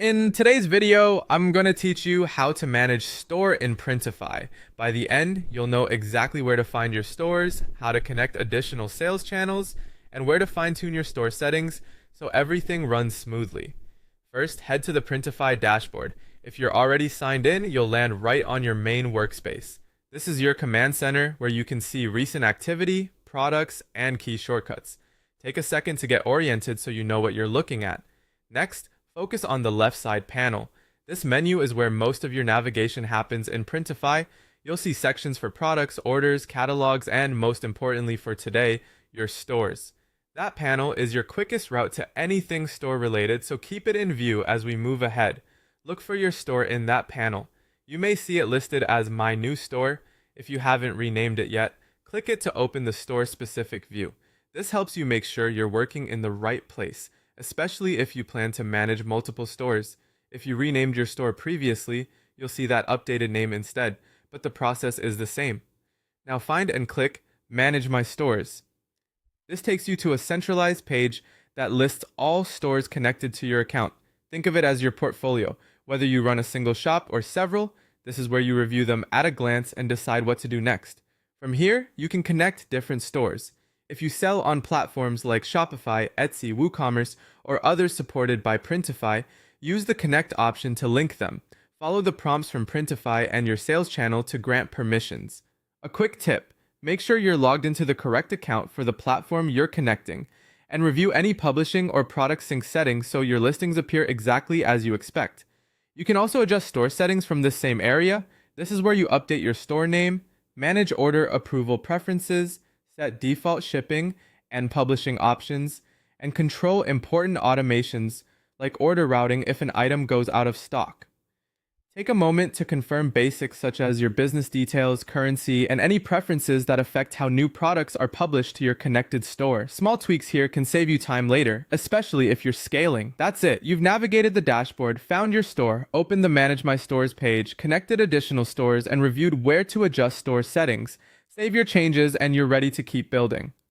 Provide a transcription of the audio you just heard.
In today's video, I'm going to teach you how to manage store in Printify. By the end, you'll know exactly where to find your stores, how to connect additional sales channels, and where to fine-tune your store settings so everything runs smoothly. First, head to the Printify dashboard. If you're already signed in, you'll land right on your main workspace. This is your command center where you can see recent activity, products, and key shortcuts. Take a second to get oriented so you know what you're looking at. Next, focus on the left side panel. This menu is where most of your navigation happens in Printify. You'll see sections for products, orders, catalogs, and most importantly for today, your stores. That panel is your quickest route to anything store related, so keep it in view as we move ahead. Look for your store in that panel. You may see it listed as My New Store. If you haven't renamed it yet, click it to open the store specific view. This helps you make sure you're working in the right place, especially if you plan to manage multiple stores. If you renamed your store previously, you'll see that updated name instead, but the process is the same. Now find and click Manage My Stores. This takes you to a centralized page that lists all stores connected to your account. Think of it as your portfolio. Whether you run a single shop or several, this is where you review them at a glance and decide what to do next. From here, you can connect different stores. If you sell on platforms like Shopify, Etsy, WooCommerce, or others supported by Printify, use the Connect option to link them. Follow the prompts from Printify and your sales channel to grant permissions. A quick tip: make sure you're logged into the correct account for the platform you're connecting, and review any publishing or product sync settings so your listings appear exactly as you expect. You can also adjust store settings from this same area. This is where you update your store name, manage order approval preferences, set default shipping and publishing options, and control important automations like order routing if an item goes out of stock. Take a moment to confirm basics such as your business details, currency, and any preferences that affect how new products are published to your connected store. Small tweaks here can save you time later, especially if you're scaling. That's it. You've navigated the dashboard, found your store, opened the Manage My Stores page, connected additional stores, and reviewed where to adjust store settings. Save your changes and you're ready to keep building.